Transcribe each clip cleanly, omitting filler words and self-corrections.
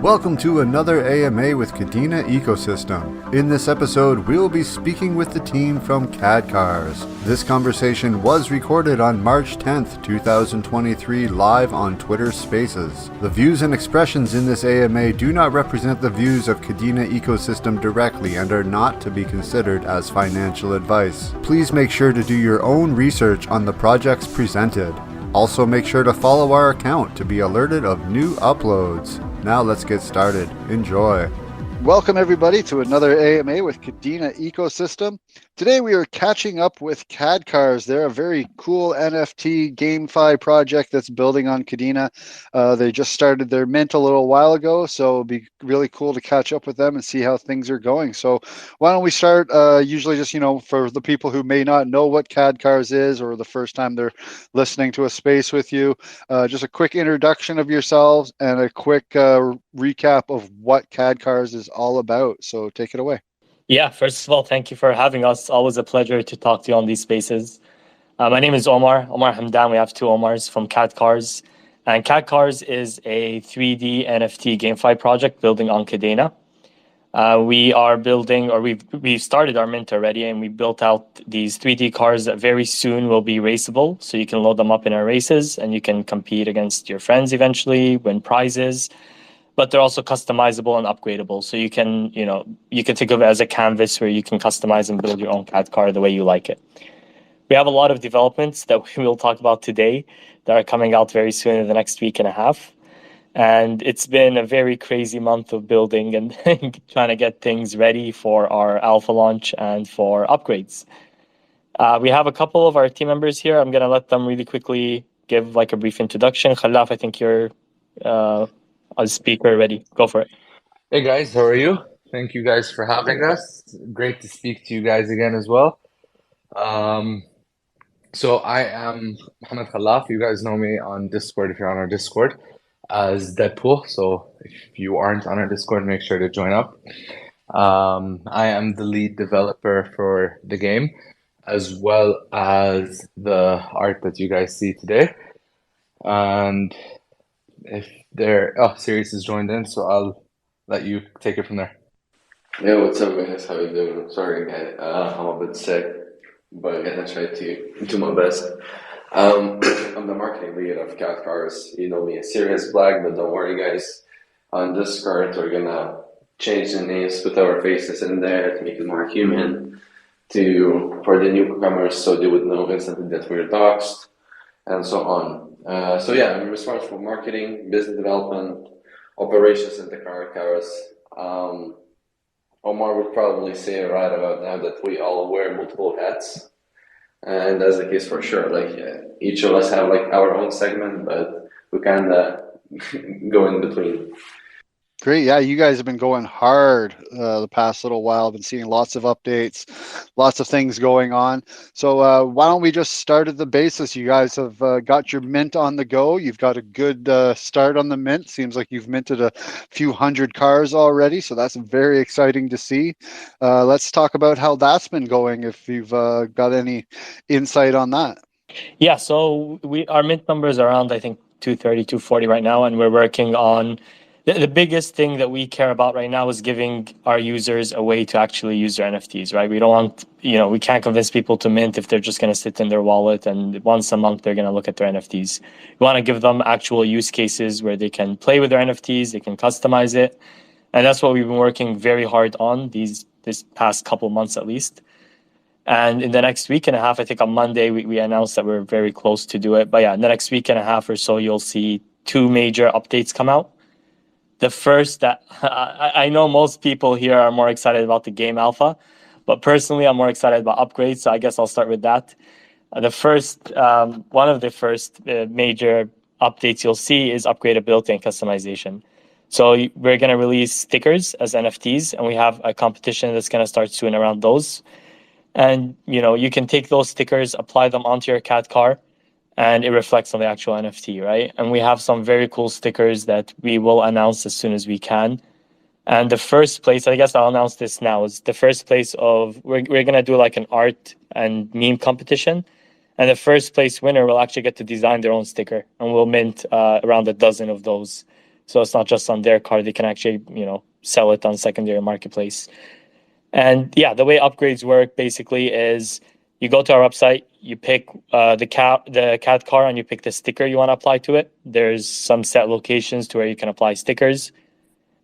Welcome to another AMA with Kadena Ecosystem. In this episode, we'll be speaking with the team from Kadcars. This conversation was recorded on March 10th, 2023, live on Twitter Spaces. The views and expressions in this AMA do not represent the views of Kadena Ecosystem directly and are not to be considered as financial advice. Please make sure to do your own research on the projects presented. Also, make sure to follow our account to be alerted of new uploads. Now let's get started. Enjoy. Welcome everybody to another AMA with Kadena Ecosystem. Today we are catching up with Kadcars. They're a very cool NFT GameFi project that's building on Kadena. They just started their mint a little while ago, so it'll be really cool to catch up with them and see how things are going. So why don't we start, usually just, for the people who may not know what Kadcars is or the first time they're listening to a space with you, just a quick introduction of yourselves and a quick recap of what Kadcars is all about. So take it away. Yeah, first of all, thank you for having us. Always a pleasure to talk to you on these spaces. My name is Omar Hamdan. We have two Omars from Kadcars. And Kadcars is a 3D NFT GameFi project building on Kadena. We are building, or we've started our mint already, and we built out these 3D cars that very soon will be raceable. So you can load them up in our races and you can compete against your friends eventually, win prizes. But they're also customizable and upgradable. So you can think of it as a canvas where you can customize and build your own CAD car the way you like it. We have a lot of developments that we will talk about today that are coming out very soon in the next week and a half. And it's been a very crazy month of building and trying to get things ready for our alpha launch and for upgrades. We have a couple of our team members here. I'm going to let them really quickly give like a brief introduction. Khalaf, I think you're a speaker ready. Go for it. Hey guys, how are you? Thank you guys for having us. Great to speak to you guys again as well. So I am Mohammed Khalaf. You guys know me on Discord if you're on our Discord as Deadpool. So if you aren't on our Discord, make sure to join up. I am the lead developer for the game as well as the art that you guys see today. And if Sirius has joined in, so I'll let you take it from there. Yeah, what's up, guys? How you doing? Sorry, guys. I'm a bit sick, but I'm gonna try to do my best. I'm the marketing lead of Kadcars. You know me as Sirius Black, but don't worry, guys. On Discord, we're gonna change the names, put our faces in there to make it more human for the newcomers, so they would know instantly that we're doxxed, and so on. So yeah, I'm responsible for marketing, business development, operations at the Kadcars. Omar would probably say right about now that we all wear multiple hats, and that's the case for sure. Each of us have our own segment, but we kind of go in between. Great. Yeah, you guys have been going hard the past little while. I've been seeing lots of updates, lots of things going on. So why don't we just start at the basis? You guys have got your mint on the go. You've got a good start on the mint. Seems like you've minted a few hundred cars already. So that's very exciting to see. Let's talk about how that's been going, if you've got any insight on that. Yeah, so our mint number is around, I think, 230, 240 right now. And we're working on the biggest thing that we care about right now is giving our users a way to actually use their NFTs, right? We don't want, we can't convince people to mint if they're just going to sit in their wallet and once a month they're going to look at their NFTs. We want to give them actual use cases where they can play with their NFTs, they can customize it. And that's what we've been working very hard on this past couple months at least. And in the next week and a half, I think on Monday, we announced that we're very close to do it. But yeah, in the next week and a half or so, you'll see two major updates come out. The first that I know most people here are more excited about the game alpha, but personally, I'm more excited about upgrades. So I guess I'll start with that. One of the first major updates you'll see is upgradability and customization. So we're going to release stickers as NFTs, and we have a competition that's going to start soon around those. And you can take those stickers, apply them onto your CAD car, and it reflects on the actual NFT, right? And we have some very cool stickers that we will announce as soon as we can. And the first place, I guess I'll announce this now, is the first place we're going to do like an art and meme competition. And the first place winner will actually get to design their own sticker. And we'll mint around a dozen of those So it's not just on their car. They can actually, sell it on secondary marketplace. And yeah, the way upgrades work basically is you go to our website, you pick the cat car, and you pick the sticker you want to apply to it. There's some set locations to where you can apply stickers.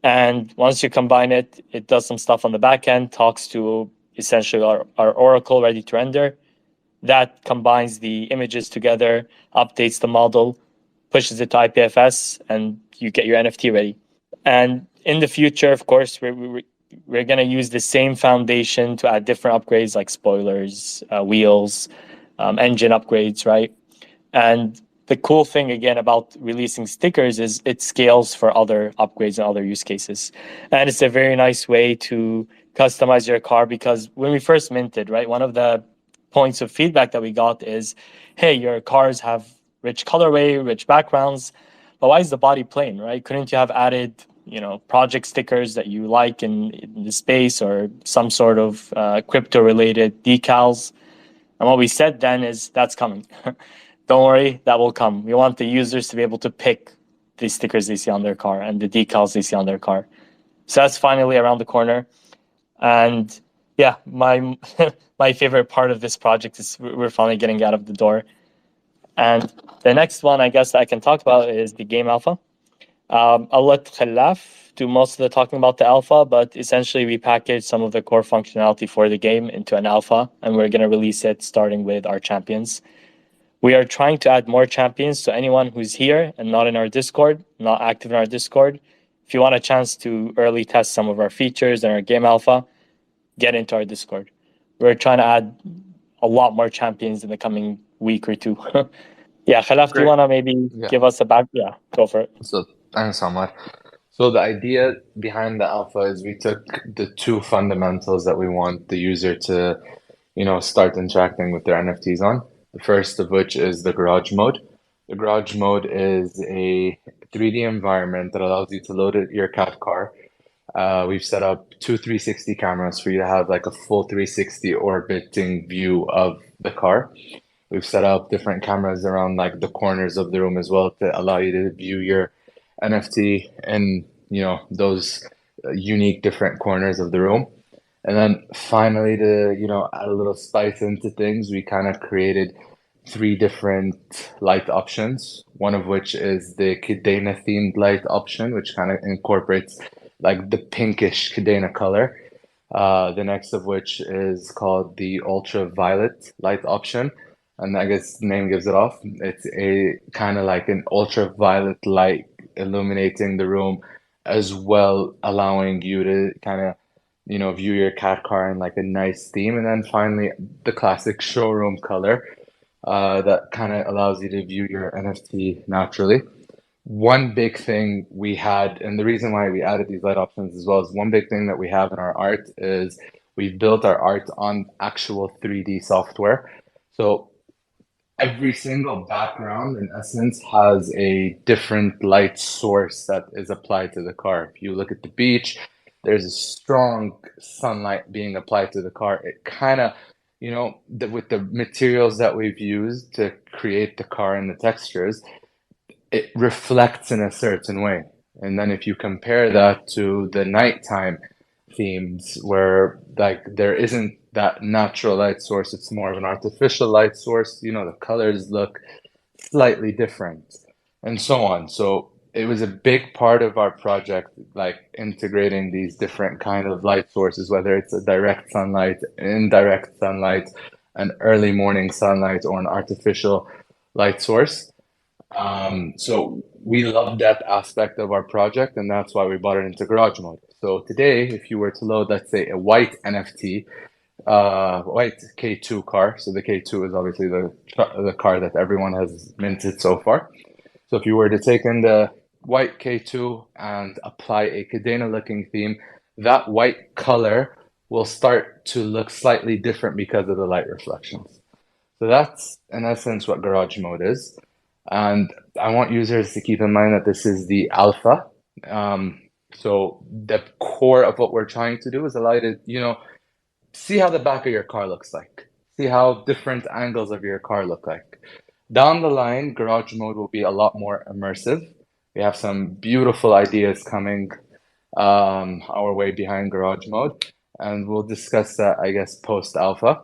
And once you combine it, it does some stuff on the back end, talks to essentially our Oracle ready to render. That combines the images together, updates the model, pushes it to IPFS, and you get your NFT ready. And in the future, of course, we're going to use the same foundation to add different upgrades like spoilers, wheels, engine upgrades, right? And the cool thing again about releasing stickers is it scales for other upgrades and other use cases. And it's a very nice way to customize your car, because when we first minted, right, one of the points of feedback that we got is, hey, your cars have rich colorway, rich backgrounds, but why is the body plain, right? Couldn't you have added, project stickers that you like in the space, or some sort of crypto related decals? And what we said then is that's coming. Don't worry, that will come. We want the users to be able to pick the stickers they see on their car and the decals they see on their car. So that's finally around the corner. And yeah, my my favorite part of this project is we're finally getting out of the door. And the next one I guess I can talk about is the game alpha. I'll let Khalaf do most of the talking about the alpha, but essentially we packaged some of the core functionality for the game into an alpha, and we're going to release it starting with our champions. We are trying to add more champions, so anyone who's here and not in our Discord, not active in our Discord, if you want a chance to early test some of our features and our game alpha, get into our Discord. We're trying to add a lot more champions in the coming week or two. Yeah, Khalaf, do you want to maybe give us a back? Yeah, go for it. So thanks so much. So the idea behind the alpha is we took the two fundamentals that we want the user to, start interacting with their NFTs on. The first of which is the garage mode. The garage mode is a 3D environment that allows you to load your cat car. We've set up two 360 cameras for you to have like a full 360 orbiting view of the car. We've set up different cameras around like the corners of the room as well to allow you to view your NFT in, those unique different corners of the room. And then finally, to, add a little spice into things, we kind of created three different light options, one of which is the Kadena themed light option, which kind of incorporates like the pinkish Kadena color. The next of which is called the ultraviolet light option. And I guess the name gives it off. It's a kind of like an ultraviolet light illuminating the room, as well allowing you to kind of, view your cat car in like a nice theme. And then finally, the classic showroom color that kind of allows you to view your NFT naturally. One big thing we had, and the reason why we added these light options as well, is one big thing that we have in our art is we've built our art on actual 3D software. So every single background, in essence, has a different light source that is applied to the car. If you look at the beach, there's a strong sunlight being applied to the car. It kind of, with the materials that we've used to create the car and the textures, it reflects in a certain way. And then if you compare that to the nighttime themes where like there isn't that natural light source, it's more of an artificial light source, the colors look slightly different and so on. So it was a big part of our project, like integrating these different kind of light sources, whether it's a direct sunlight, indirect sunlight, an early morning sunlight, or an artificial light source. So we love that aspect of our project, and that's why we brought it into garage mode. So today, if you were to load, let's say, a white NFT, white K2 car. So the K2 is obviously the car that everyone has minted so far. So if you were to take in the white K2 and apply a Kadena looking theme, that white color will start to look slightly different because of the light reflections. So that's in essence what garage mode is. And I want users to keep in mind that this is the alpha. So the core of what we're trying to do is allow you to, see how the back of your car looks like. See how different angles of your car look like. Down the line, garage mode will be a lot more immersive. We have some beautiful ideas coming our way behind Garage Mode, and we'll discuss that, I guess, post alpha.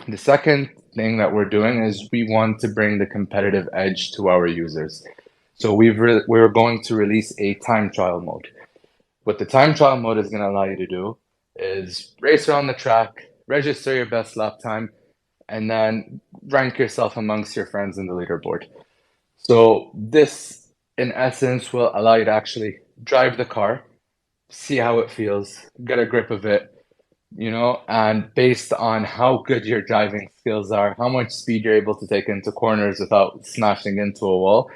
The second thing that we're doing is we want to bring the competitive edge to our users. So we're going to release a time trial mode. What the time trial mode is going to allow you to do is race around the track, register your best lap time, and then rank yourself amongst your friends in the leaderboard. So this, in essence, will allow you to actually drive the car, see how it feels, get a grip of it, and based on how good your driving skills are, how much speed you're able to take into corners without smashing into a wall,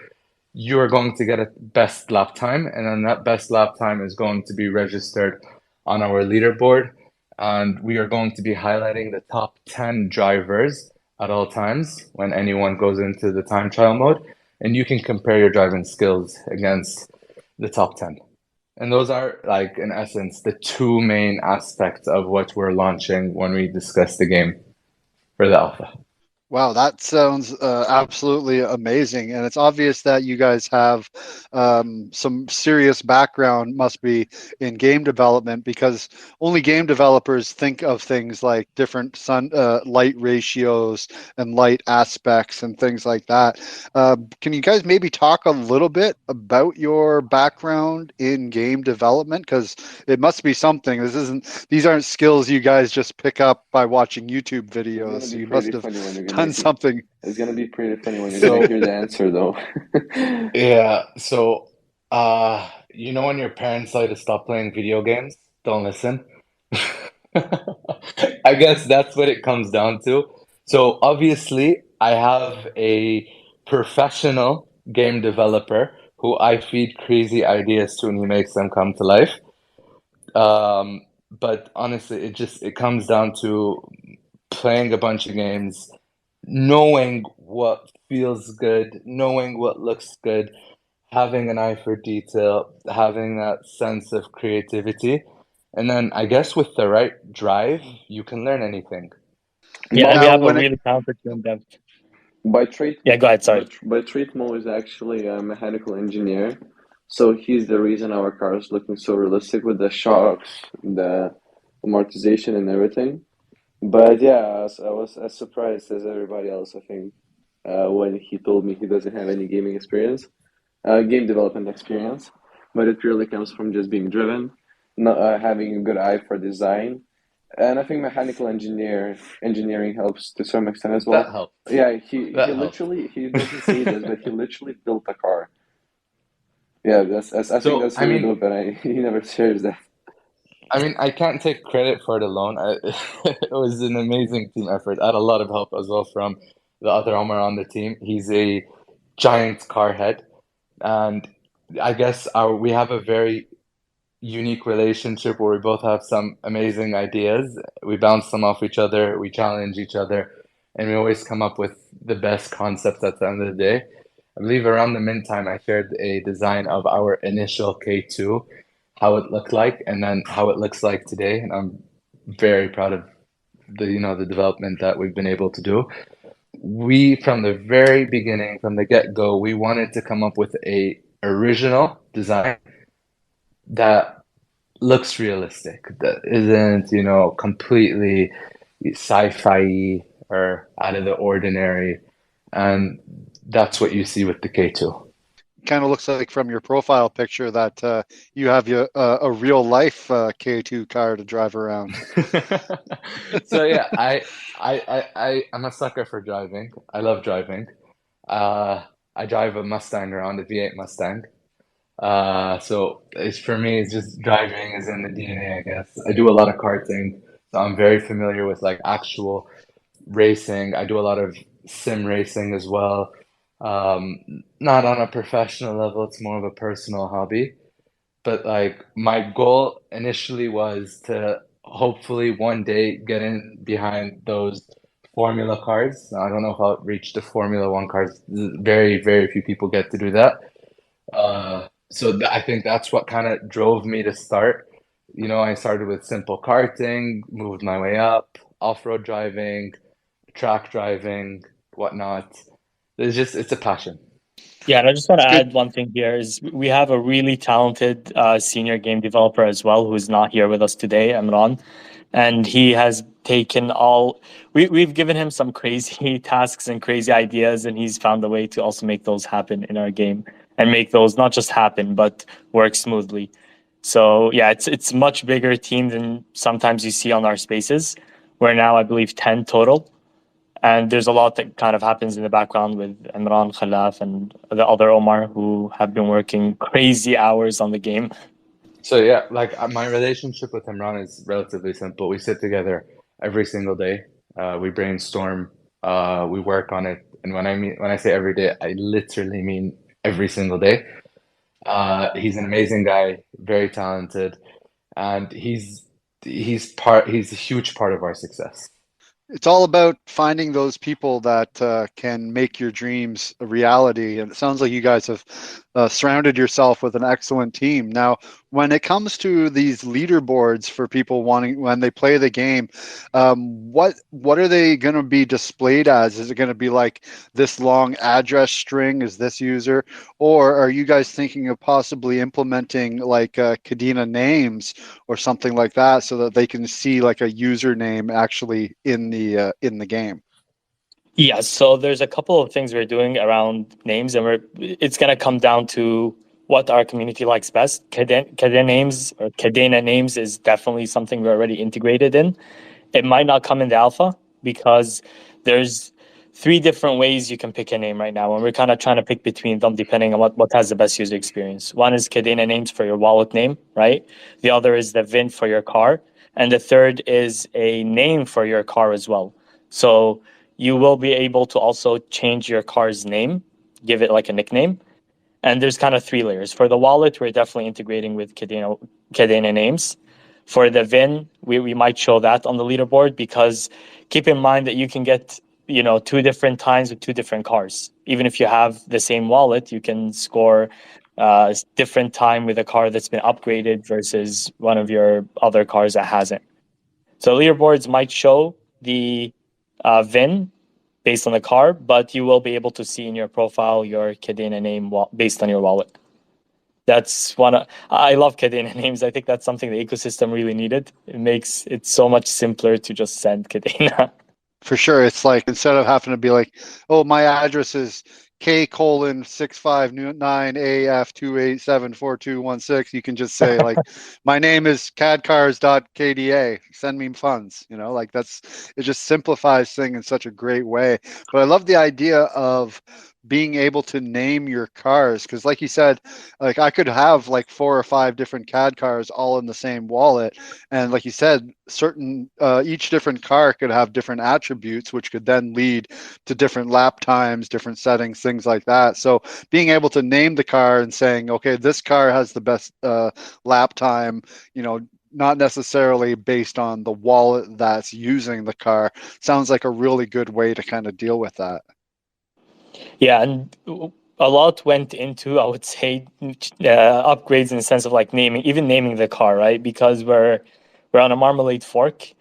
you are going to get a best lap time, and then that best lap time is going to be registered on our leaderboard, and we are going to be highlighting the top 10 drivers at all times when anyone goes into the time trial mode, and you can compare your driving skills against the top 10. And those are, like, in essence, the two main aspects of what we're launching when we discuss the game for the alpha. Wow, that sounds absolutely amazing. And it's obvious that you guys have some serious background, must be, in game development, because only game developers think of things like different light ratios and light aspects and things like that. Can you guys maybe talk a little bit about your background in game development? Because it must be something. These aren't skills you guys just pick up by watching YouTube videos. You must have done something. It's gonna be pretty funny when you're gonna hear the answer, though. Yeah, so when your parents tell you to stop playing video games, don't listen. I guess that's what it comes down to. So obviously, I have a professional game developer who I feed crazy ideas to, and he makes them come to life. But honestly, it comes down to playing a bunch of games, knowing what feels good, knowing what looks good, having an eye for detail, having that sense of creativity. And then I guess with the right drive, you can learn anything. Yeah, and we Now, have a when it really talented team dev. By trade, Yeah, go ahead. Sorry. by trade, Mo is actually a mechanical engineer, so he's the reason our car is looking so realistic with the shocks, the amortization, and everything. But yeah, I was as surprised as everybody else, I think, when he told me he doesn't have any game development experience, but it purely comes from just being driven, not having a good eye for design, and I think mechanical engineering helps to some extent as That well. helps. Yeah, he That he helps. literally he doesn't say this, but he literally built a car. Yeah, I think So, that's I really mean, dope, and he never shares that. I can't take credit for it alone. It was an amazing team effort. I had a lot of help as well from the other Omar on the team. He's a giant car head, and I guess we have a very unique relationship where we both have some amazing ideas. We bounce them off each other, we challenge each other, and we always come up with the best concept at the end of the day. I believe around the mint time, I shared a design of our initial K2, how it looked like, and then how it looks like today. And I'm very proud of the development that we've been able to do. We, from the very beginning, from the get-go, we wanted to come up with a original design that looks realistic, that isn't, completely sci-fi or out of the ordinary. And that's what you see with the K2. kind of looks like from your profile picture that you have a real life K2 car to drive around. So yeah, I'm a sucker for driving. I love driving. I drive a Mustang around, a V8 Mustang. So for me, it's just driving is in the DNA, I guess. I do a lot of karting, so I'm very familiar with like actual racing. I do a lot of sim racing as well. Not on a professional level, it's more of a personal hobby. But like my goal initially was to hopefully one day get in behind those Formula cars. Now, I don't know if I'll reach the Formula One cars. Very, very few people get to do that. I think that's what kind of drove me to start. I started with simple karting, moved my way up, off-road driving, track driving, whatnot. It's a passion. Yeah, and I just want to It's good. add one thing here is we have a really talented senior game developer as well who's not here with us today, Imran, and he has taken all. We've given him some crazy tasks and crazy ideas, and he's found a way to also make those happen in our game and make those not just happen but work smoothly. So yeah, it's much bigger team than sometimes you see on our spaces. We're now, I believe, 10 total. And there's a lot that kind of happens in the background with Imran Khalaf and the other Omar who have been working crazy hours on the game. So yeah, like my relationship with Imran is relatively simple. We sit together every single day. We brainstorm. We work on it. And when I say every day, I literally mean every single day. He's an amazing guy, very talented, and he's a huge part of our success. It's all about finding those people that can make your dreams a reality. And it sounds like you guys have surrounded yourself with an excellent team. Now, when it comes to these leaderboards for people wanting when they play the game, what are they going to be displayed as? Is it going to be like this long address string? Is this user, or are you guys thinking of possibly implementing like Kadena names or something like that, so that they can see like a username actually in the game? Yeah, so there's a couple of things we're doing around names, and it's gonna come down to what our community likes best. Kadena names is definitely something we're already integrated in. It might not come in the alpha because there's three different ways you can pick a name right now, and we're kind of trying to pick between them depending on what has the best user experience. One is Kadena names for your wallet name, right? The other is the VIN for your car, and the third is a name for your car as well. So you will be able to also change your car's name, give it like a nickname. And there's kind of three layers. For the wallet, we're definitely integrating with Kadena names. For the VIN, we might show that on the leaderboard because keep in mind that you can get, two different times with two different cars. Even if you have the same wallet, you can score different time with a car that's been upgraded versus one of your other cars that hasn't. So leaderboards might show the VIN based on the car, but you will be able to see in your profile your Kadena name based on your wallet. That's I love Kadena names. I think that's something the ecosystem really needed. It makes it so much simpler to just send Kadena. For sure. It's like instead of having to be like, oh, my address is K:659AF2874216, you can just say like, my name is Kadcars.KDA. Send me funds. Like it just simplifies things in such a great way. But I love the idea of being able to name your cars, because like you said, like I could have like 4 or 5 different CAD cars all in the same wallet, and like you said, each different car could have different attributes, which could then lead to different lap times, different settings, things like that. So being able to name the car and saying, okay, this car has the best lap time, not necessarily based on the wallet that's using the car, sounds like a really good way to kind of deal with that. Yeah, and a lot went into, I would say, upgrades in the sense of like naming the car, right? Because we're on a Marmalade fork.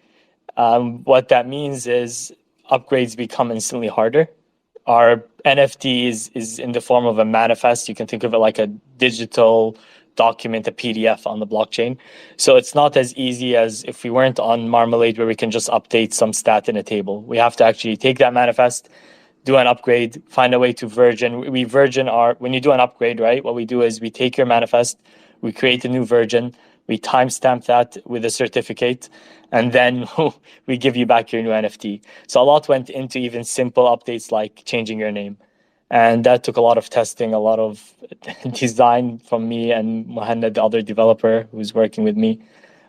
What that means is upgrades become instantly harder. Our NFT is in the form of a manifest. You can think of it like a digital document, a PDF on the blockchain. So it's not as easy as if we weren't on Marmalade where we can just update some stat in a table. We have to actually take that manifest, do an upgrade, find a way to version. When you do an upgrade, right? What we do is we take your manifest, we create a new version, we timestamp that with a certificate, and then we give you back your new NFT. So a lot went into even simple updates like changing your name. And that took a lot of testing, a lot of design from me and Mohammed, the other developer who's working with me.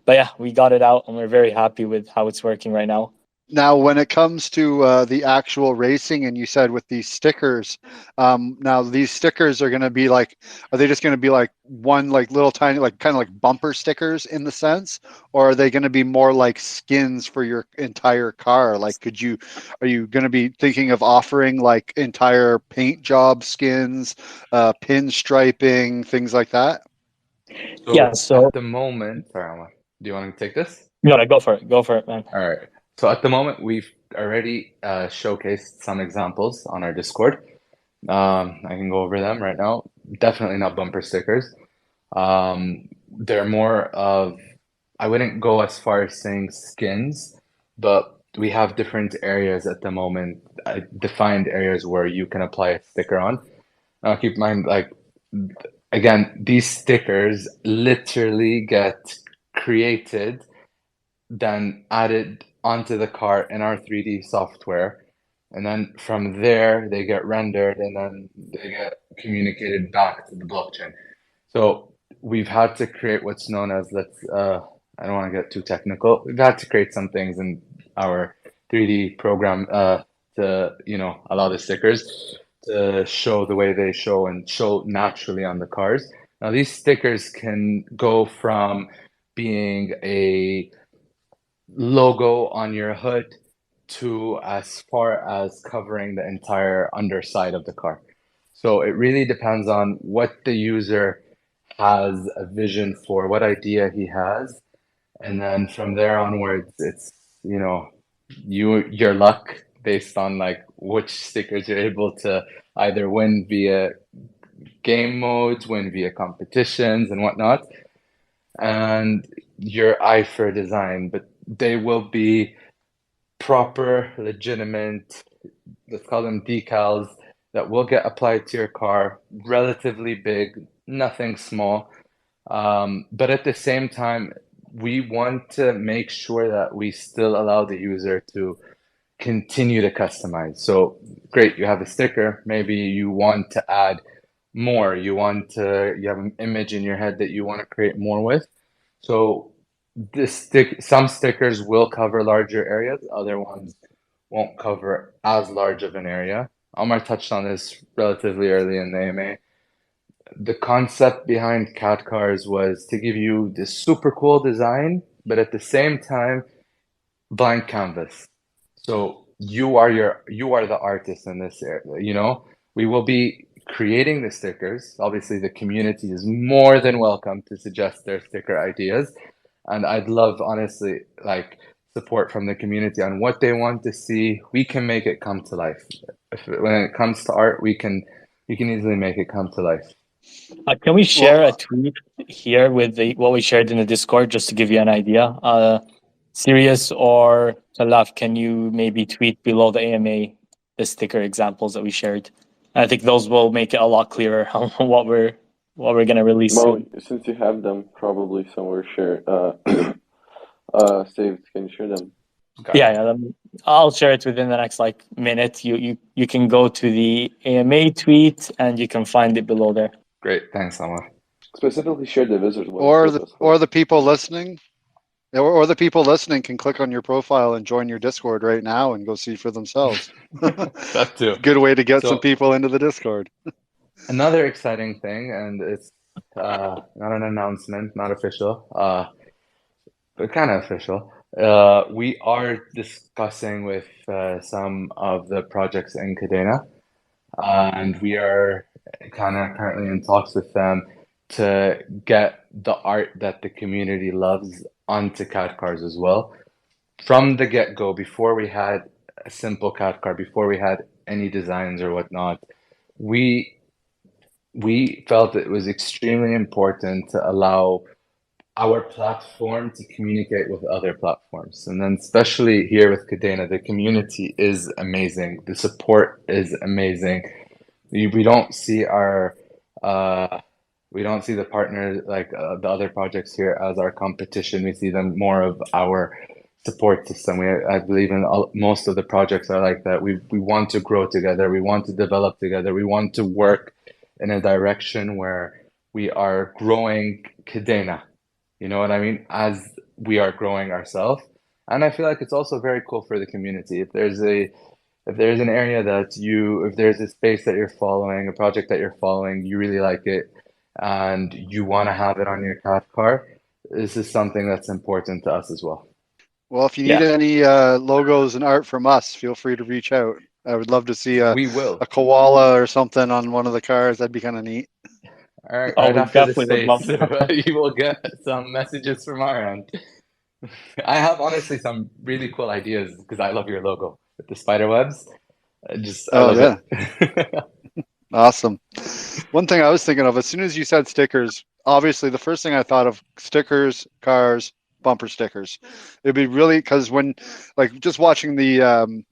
But yeah, we got it out and we're very happy with how it's working right now. Now, when it comes to the actual racing, and you said with these stickers, now these stickers are going to be like, are they just going to be like one like little tiny, like kind of like bumper stickers in the sense, or are they going to be more like skins for your entire car? Like, are you going to be thinking of offering like entire paint job skins, pinstriping, things like that? Yeah, So so at the moment, sorry, Omar, do you want to take this? no, go for it. Go for it, man. All right. So at the moment, we've already showcased some examples on our Discord. I can go over them right now. Definitely not bumper stickers. They're more of, I wouldn't go as far as saying skins, but we have different areas at the moment, defined areas where you can apply a sticker on. Now, keep in mind, like, again, these stickers literally get created, then added onto the car in our 3D software. And then from there, they get rendered and then they get communicated back to the blockchain. So we've had to create what's known as, I don't want to get too technical. We've had to create some things in our 3D program to, allow the stickers to show the way they show and show naturally on the cars. Now, these stickers can go from being a logo on your hood to as far as covering the entire underside of the car. So it really depends on what the user has a vision for, what idea he has, and then from there onwards, it's your luck based on like which stickers you're able to either win via game modes, win via competitions and whatnot, and your eye for design. But they will be proper, legitimate, let's call them decals, that will get applied to your car, relatively big, nothing small. But at the same time, we want to make sure that we still allow the user to continue to customize. So great, you have a sticker, maybe you want to add more, you have an image in your head that you want to create more with. So some stickers will cover larger areas, other ones won't cover as large of an area. Omar touched on this relatively early in the AMA. The concept behind Kadcars was to give you this super cool design, but at the same time, blank canvas. So you are the artist in this area. We will be creating the stickers. Obviously, the community is more than welcome to suggest their sticker ideas. And I'd love, honestly, like support from the community on what they want to see. We can make it come to life. When it comes to art, we can easily make it come to life. Can we share a tweet here with what we shared in the Discord just to give you an idea? Sirius or Khalaf, can you maybe tweet below the AMA the sticker examples that we shared? I think those will make it a lot clearer on what we're gonna release soon. Since you have them probably somewhere shared, saved, can you share them? Yeah, I'll share it within the next minute. You can go to the AMA tweet and you can find it below there. Great, thanks, Omar. Specifically share the visitors. Or the people listening. Or the people listening can click on your profile and join your Discord right now and go see for themselves. That too. Good way to get some people into the Discord. Another exciting thing, and it's not an announcement, not official, but kind of official. We are discussing with some of the projects in Kadena, and we are kind of currently in talks with them to get the art that the community loves onto Kadcars as well. From the get-go, before we had a simple Kadcar, before we had any designs or whatnot, we felt it was extremely important to allow our platform to communicate with other platforms. And then especially here with Kadena, the community is amazing. The support is amazing. We don't see the partners like the other projects here as our competition. We see them more of our support system. I believe in most of the projects are like that. We want to grow together. We want to develop together. We want to work in a direction where we are growing Kadena. You know what I mean? As we are growing ourselves. And I feel like it's also very cool for the community. If there's an area if there's a space that you're following, a project that you're following, you really like it, and you want to have it on your Kadcar, this is something that's important to us as well. Well, if you need any logos and art from us, feel free to reach out. I would love to see a koala or something on one of the cars. That'd be kind of neat. All right, right after the space, you will get some messages from our end. I have honestly some really cool ideas because I love your logo with the spider webs. I love it. Awesome. One thing I was thinking of, as soon as you said stickers, obviously the first thing I thought of, stickers, cars, bumper stickers. It'd be really, because when, like, just watching the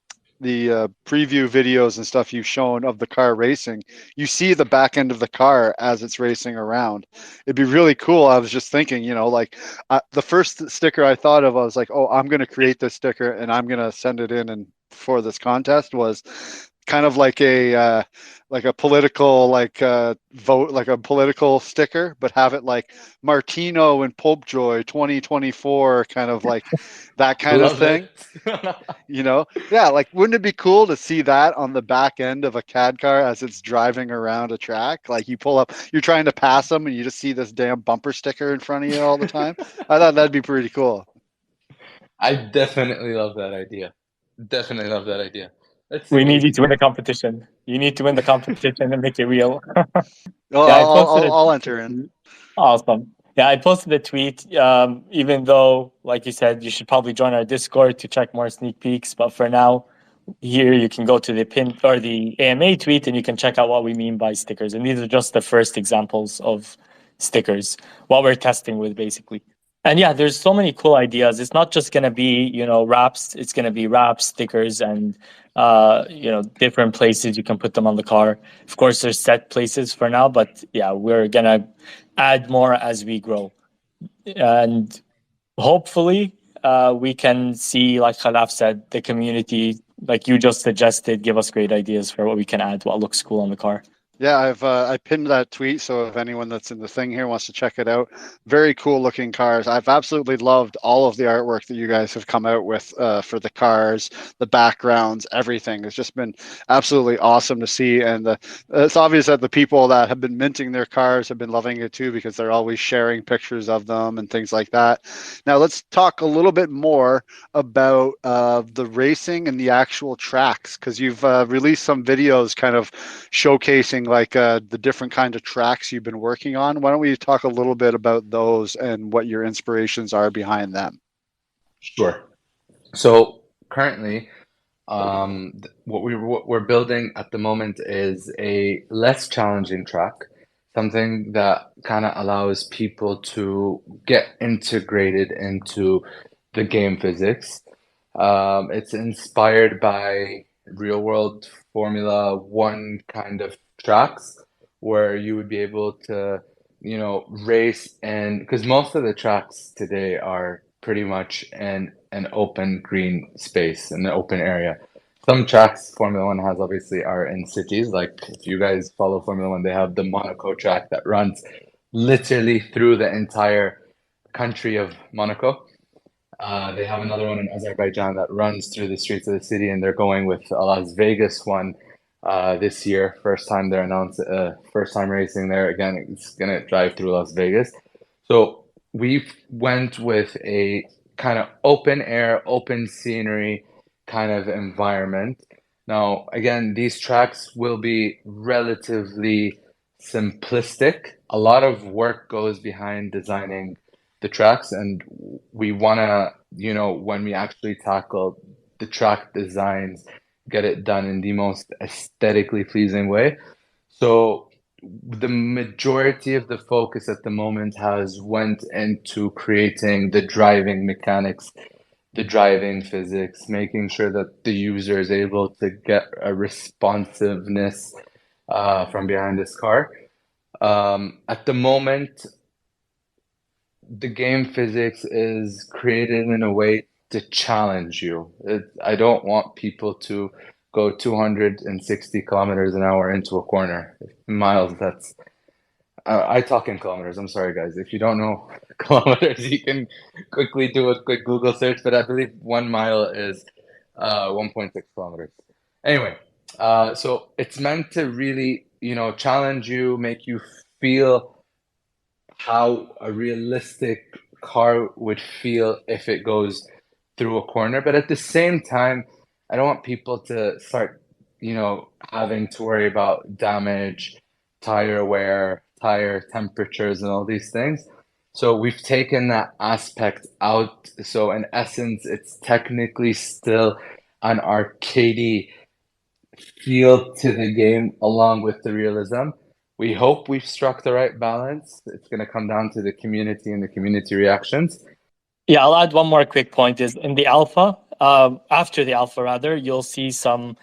preview videos and stuff you've shown of the car racing, you see the back end of the car as it's racing around. It'd be really cool. I was just thinking, like, the first sticker I thought of, I was like, oh, I'm going to create this sticker and I'm going to send it in and for this contest, was kind of like a political vote, like a political sticker, but have it like Martino and Popejoy 2024, kind of like that kind of Love thing. it. Yeah, like, wouldn't it be cool to see that on the back end of a CAD car as it's driving around a track? Like, you pull up, you're trying to pass them and you just see this damn bumper sticker in front of you all the time. I thought that'd be pretty cool. I definitely love that idea. Definitely love that idea. Let's see We what need we you can to win do. the competition. You need to win the competition and make it real. Well, Yeah, I posted it. I'll enter in. Awesome. Yeah, I posted a tweet. Even though, like you said, you should probably join our Discord to check more sneak peeks. But for now, here you can go to the pin or the AMA tweet and you can check out what we mean by stickers. And these are just the first examples of stickers, what we're testing with basically. And yeah, there's so many cool ideas. It's not just going to be, wraps. It's going to be wraps, stickers, and, different places you can put them on the car. Of course, there's set places for now, but yeah, we're going to add more as we grow. And hopefully, we can see, like Khalaf said, the community, like you just suggested, give us great ideas for what we can add, what looks cool on the car. Yeah, I pinned that tweet, so if anyone that's in the thing here wants to check it out, very cool looking cars. I've absolutely loved all of the artwork that you guys have come out with for the cars, the backgrounds, everything. It's just been absolutely awesome to see, and it's obvious that the people that have been minting their cars have been loving it too, because they're always sharing pictures of them and things like that. Now let's talk a little bit more about the racing and the actual tracks, because you've released some videos kind of showcasing the different kind of tracks you've been working on. Why don't we talk a little bit about those and what your inspirations are behind them? Sure. So currently, what we're building at the moment is a less challenging track, something that kind of allows people to get integrated into the game physics. It's inspired by real world Formula One kind of tracks where you would be able to, race, and because most of the tracks today are pretty much in an open green space, in an open area. Some tracks Formula One has obviously are in cities. Like if you guys follow Formula One, they have the Monaco track that runs literally through the entire country of Monaco. They have another one in Azerbaijan that runs through the streets of the city, and they're going with a Las Vegas one this year. First time they're announced, first time racing there. Again, it's gonna drive through Las Vegas. So we went with a kind of open air, open scenery kind of environment. Now, again, these tracks will be relatively simplistic. A lot of work goes behind designing the tracks, and we want to, when we actually tackle the track designs, get it done in the most aesthetically pleasing way. So the majority of the focus at the moment has went into creating the driving mechanics, the driving physics, making sure that the user is able to get a responsiveness from behind this car. At the moment, the game physics is created in a way to challenge you. I don't want people to go 260 kilometers an hour into a corner. Miles, that's I talk in kilometers. I'm sorry, guys. If you don't know kilometers, you can quickly do a quick Google search, but I believe 1 mile is 1.6 kilometers. Anyway, so it's meant to really, challenge you, make you feel how a realistic car would feel if it goes through a corner. But at the same time, I don't want people to start, having to worry about damage, tire wear, tire temperatures, and all these things. So we've taken that aspect out. So in essence, it's technically still an arcadey feel to the game along with the realism. We hope we've struck the right balance. It's going to come down to the community and the community reactions. Yeah, I'll add one more quick point is in the alpha, after the alpha rather, you'll see some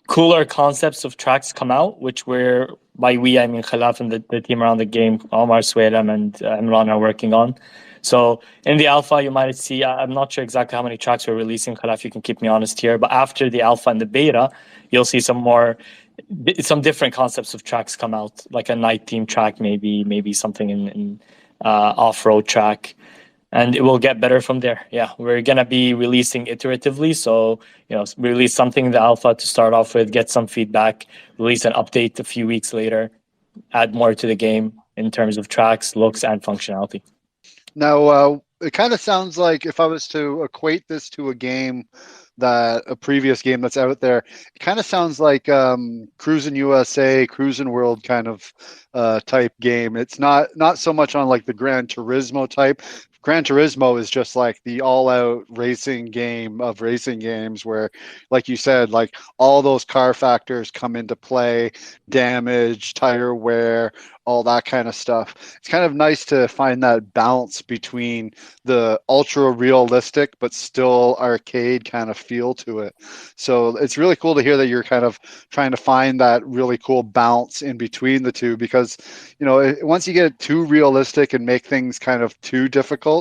cooler concepts of tracks come out, which we're, by we, I mean Khalaf and the team around the game, Omar, Suelem, and Imran are working on. So in the alpha, you might see, I'm not sure exactly how many tracks we're releasing, Khalaf, you can keep me honest here, but after the alpha and the beta, you'll see some different concepts of tracks come out, like a night team track, maybe something in off-road track. And it will get better from there. Yeah, we're going to be releasing iteratively. So, release something in the alpha to start off with, get some feedback, release an update a few weeks later, add more to the game in terms of tracks, looks, and functionality. Now, it kind of sounds like if I was to equate this to a game a previous game that's out there, it kind of sounds like Cruisin' USA, Cruisin' World kind of type game. It's not so much on like the Gran Turismo type. Gran Turismo is just like the all-out racing game of racing games where, like you said, like all those car factors come into play, damage, tire wear, all that kind of stuff. It's kind of nice to find that balance between the ultra realistic but still arcade kind of feel to it. So it's really cool to hear that you're kind of trying to find that really cool balance in between the two, because once you get too realistic and make things kind of too difficult,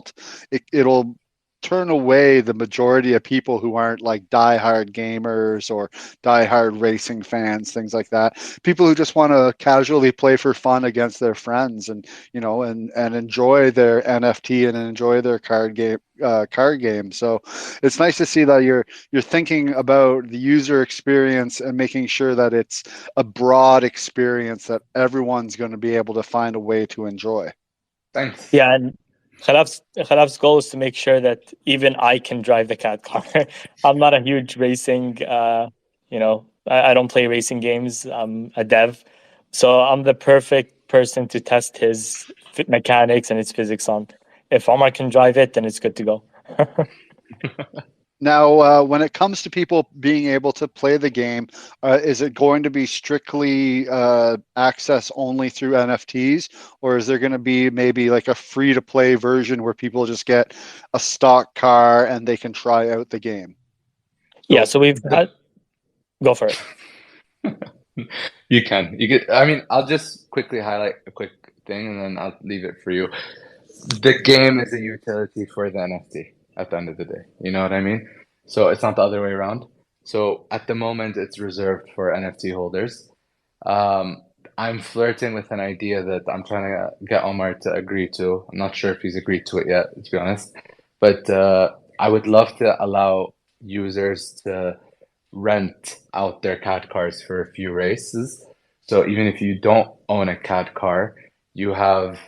it'll turn away the majority of people who aren't like diehard gamers or diehard racing fans, things like that. People who just want to casually play for fun against their friends and and enjoy their NFT and enjoy their card game. So it's nice to see that you're thinking about the user experience and making sure that it's a broad experience that everyone's going to be able to find a way to enjoy. Thanks. Yeah, and Khalaf's goal is to make sure that even I can drive the cat car. I'm not a huge racing, I don't play racing games. I'm a dev. So I'm the perfect person to test his mechanics and his physics on. If Omar can drive it, then it's good to go. Now, when it comes to people being able to play the game, is it going to be strictly access only through NFTs, or is there going to be maybe like a free-to-play version where people just get a stock car and they can try out the game? Yeah, so go for it. You get. I mean, I'll just quickly highlight a quick thing, and then I'll leave it for you. The game is a utility for the NFT at the end of the day. You know what I mean? So it's not the other way around. So at the moment, it's reserved for NFT holders. I'm flirting with an idea that I'm trying to get Omar to agree to. I'm not sure if he's agreed to it yet, to be honest. But I would love to allow users to rent out their cat cars for a few races. So even if you don't own a cat car, you have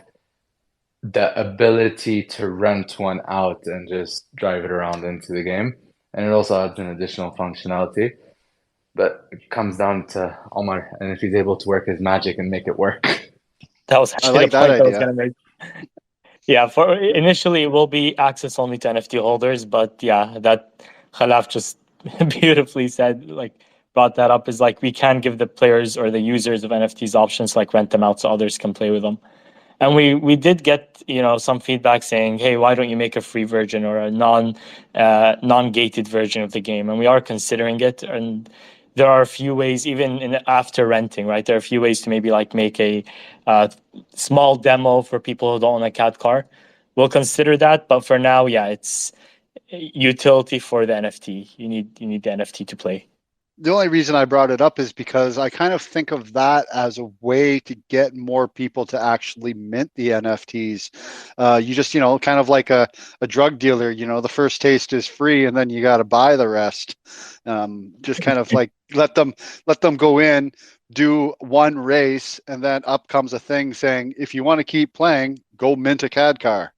the ability to rent one out and just drive it around into the game. And it also adds an additional functionality. But it comes down to Omar and if he's able to work his magic and make it work. That was actually like the point that I was idea. going to make. Yeah, for initially it will be access only to NFT holders, but yeah, that Khalaf just beautifully said, like brought that up, is like we can give the players or the users of NFTs options, like rent them out so others can play with them. And we did get some feedback saying, hey, why don't you make a free version or a non-gated version of the game? And we are considering it. And there are a few ways, even after renting, right? There are a few ways to maybe like make a small demo for people who don't own a cat car. We'll consider that, but for now, yeah, it's utility for the NFT. You need the NFT to play. The only reason I brought it up is because I kind of think of that as a way to get more people to actually mint the NFTs. You just, kind of like a drug dealer, the first taste is free and then you got to buy the rest. Just kind of like let them go in, do one race, and then up comes a thing saying, if you want to keep playing, go mint a CAD car.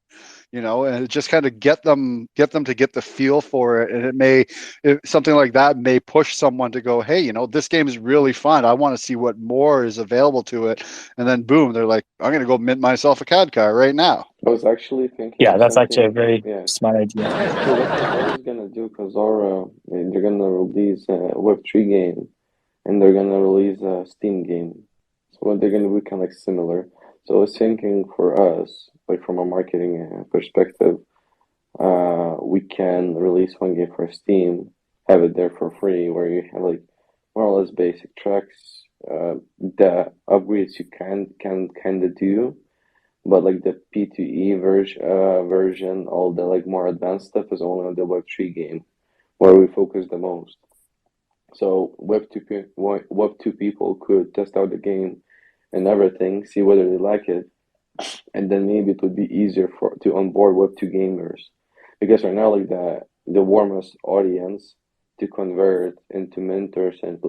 And just kind of get them to get the feel for it. And something like that may push someone to go, hey, this game is really fun. I want to see what more is available to it. And then boom, they're like, I'm going to go mint myself a CAD car right now. I was actually thinking. Yeah, that's actually a very smart idea. So what I was gonna do, because they're gonna release a Web3 game and they're gonna release a Steam game. So they're gonna be kind of like similar. So I was thinking for us, like from a marketing perspective, we can release one game for Steam, have it there for free, where you have like more or less basic tracks. The upgrades you can kind of do, but like the P2E version, all the like more advanced stuff is only on the Web3 game, where we focus the most. So Web2 people could test out the game and everything, see whether they like it, and then maybe it would be easier for to onboard Web2 gamers, because right now like the warmest audience to convert into mentors and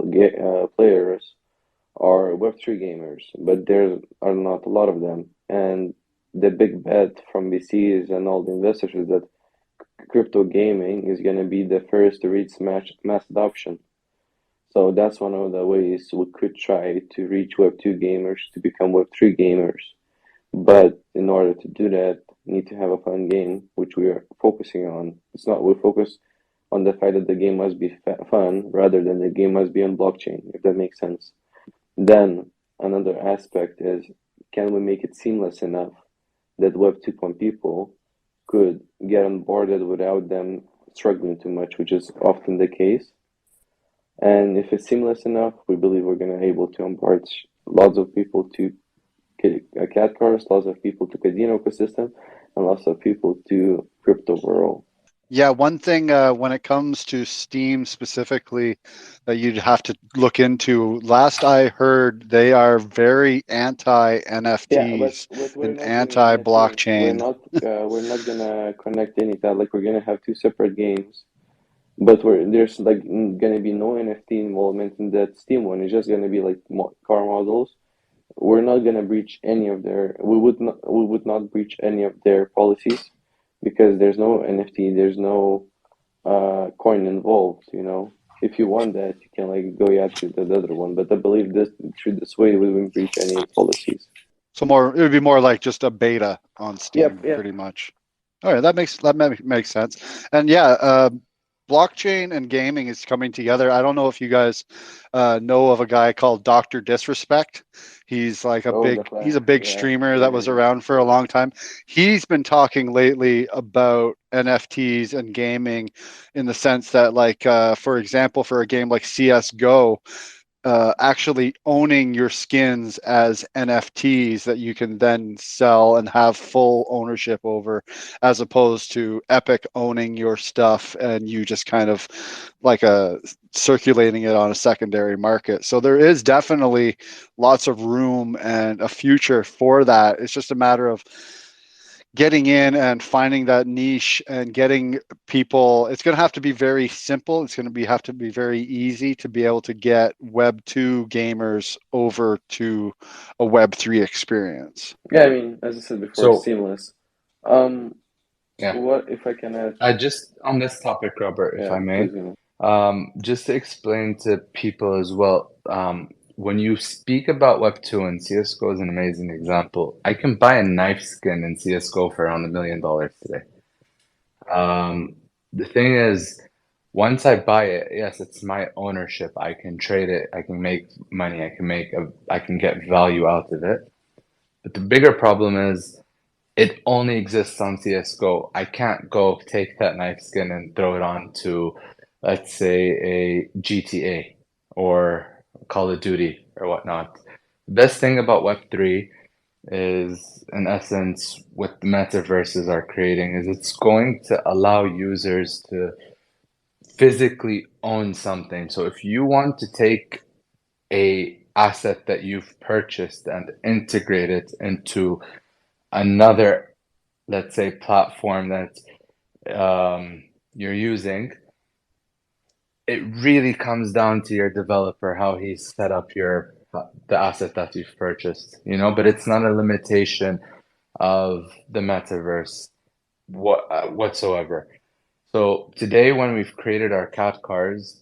players are Web3 gamers, but there are not a lot of them. And the big bet from VCs and all the investors is that crypto gaming is going to be the first to reach mass adoption. So that's one of the ways we could try to reach Web2 gamers to become Web3 gamers. But in order to do that, we need to have a fun game, which we are focusing on. It's not, we focus on the fact that the game must be fun rather than the game must be on blockchain, if that makes sense. Then another aspect is, can we make it seamless enough that Web 2.0 people could get onboarded without them struggling too much, which is often the case. And if it's seamless enough, we believe we're going to be able to onboard lots of people to Kadcars, lots of people to Kadena Ecosystem, and lots of people to crypto world. Yeah, one thing when it comes to Steam specifically that you'd have to look into, last I heard, they are very anti-NFTs But we're and not doing NFT. anti-blockchain. We're not gonna connect any of that. Like we're gonna have two separate games, but there's like gonna be no NFT involvement in that Steam one. It's just gonna be like car models. We're not gonna breach any of their. We would not breach any of their policies because there's no NFT. There's no coin involved. You know, if you want that, you can like go to the other one. But I believe through this way we wouldn't breach any policies. So it would be more like just a beta on Steam, Yep. pretty much. All right, that makes sense. And yeah, blockchain and gaming is coming together. I don't know if you guys know of a guy called Dr. Disrespect. He's like he's a big streamer that was around for a long time. He's been talking lately about NFTs and gaming in the sense that, like, for example, for a game like CS:GO, actually owning your skins as NFTs that you can then sell and have full ownership over, as opposed to Epic owning your stuff and you just kind of like circulating it on a secondary market. So there is definitely lots of room and a future for that. It's just a matter of getting in and finding that niche and getting people. It's going to have to be very simple. It's going to have to be very easy to be able to get Web 2 gamers over to a Web 3 experience. Yeah, I mean, as I said before, it's seamless. Yeah. What if I can add? Just on this topic, Robert, if I may, please, just to explain to people as well, when you speak about Web 2, and CSGO is an amazing example, I can buy a knife skin in CSGO for around $1 million today. The thing is, once I buy it, yes, it's my ownership. I can trade it. I can make money. I can get value out of it. But the bigger problem is it only exists on CSGO. I can't go take that knife skin and throw it on to, let's say, a GTA or Call of Duty or whatnot. The best thing about Web3 is, in essence, what the metaverses are creating is it's going to allow users to physically own something. So if you want to take a asset that you've purchased and integrate it into another, let's say, platform that you're using, it really comes down to your developer, how he set up the asset that you've purchased, but it's not a limitation of the metaverse whatsoever. So today, when we've created our Kadcars,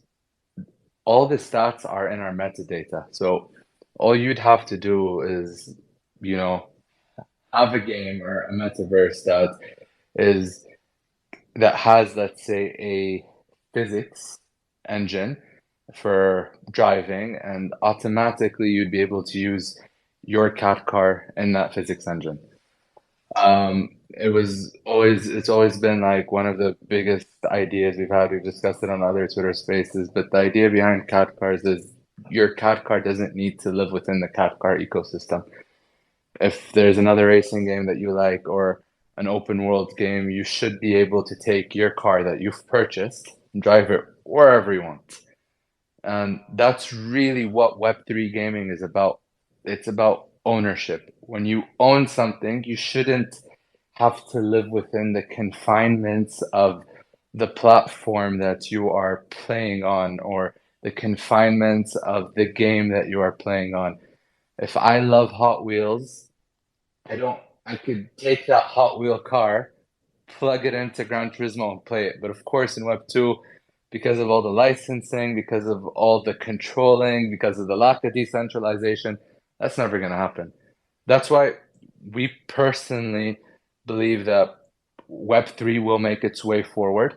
all the stats are in our metadata. So all you'd have to do is, have a game or a metaverse that has, let's say, a physics engine for driving, and automatically you'd be able to use your cat car in that physics engine. It's always been like one of the biggest ideas we've had. We've discussed it on other Twitter spaces, but the idea behind cat cars is your cat car doesn't need to live within the cat car ecosystem. If there's another racing game that you like or an open world game, you should be able to take your car that you've purchased and drive it wherever you want. And that's really what Web3 gaming is about. It's about ownership. When you own something, you shouldn't have to live within the confinements of the platform that you are playing on or the confinements of the game that you are playing on. If I love Hot Wheels, I could take that Hot Wheel car, plug it into Gran Turismo and play it. But of course, in Web 2, because of all the licensing, because of all the controlling, because of the lack of decentralization, that's never going to happen. That's why we personally believe that Web3 will make its way forward.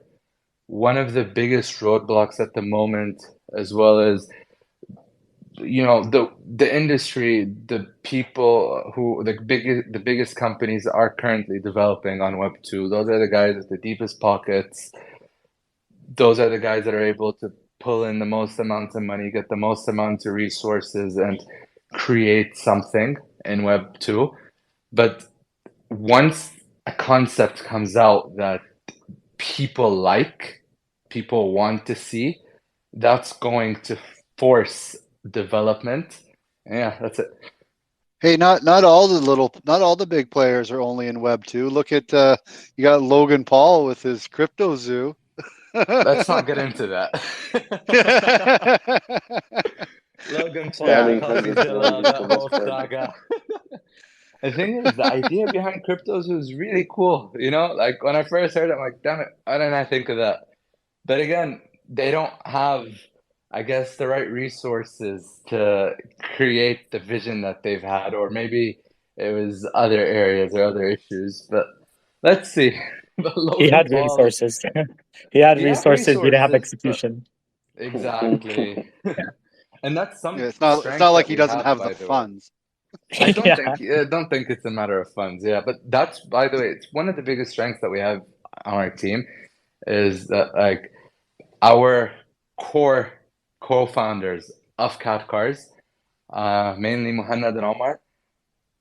One of the biggest roadblocks at the moment, as well as the industry, the people who the biggest companies are currently developing on Web 2. Those are the guys with the deepest pockets. Those are the guys that are able to pull in the most amounts of money, get the most amounts of resources, and create something in Web 2. But once a concept comes out that people want to see, that's going to force development. Yeah, that's it. Hey, not all the big players are only in Web 2. Look at you got Logan Paul with his crypto zoo. Let's not get into that. Logan Paul, Yeah. Godzilla, that whole saga. The thing is, the idea behind cryptos was really cool. Like when I first heard it, I'm like, damn it, why didn't I think of that? But again, they don't have, I guess, the right resources to create the vision that they've had, or maybe it was other areas or other issues. But let's see. But He Logan had Paul, resources. He had he had resources. He didn't have resources, but execution. exactly. Yeah. And that's Yeah, some it's not strength like that he we doesn't have, have the by the way. funds. Yeah. I don't think it's a matter of funds. Yeah, but that's, by the way, it's one of the biggest strengths that we have on our team is that like our core co-founders of Kadcars, mainly Muhammad and Omar,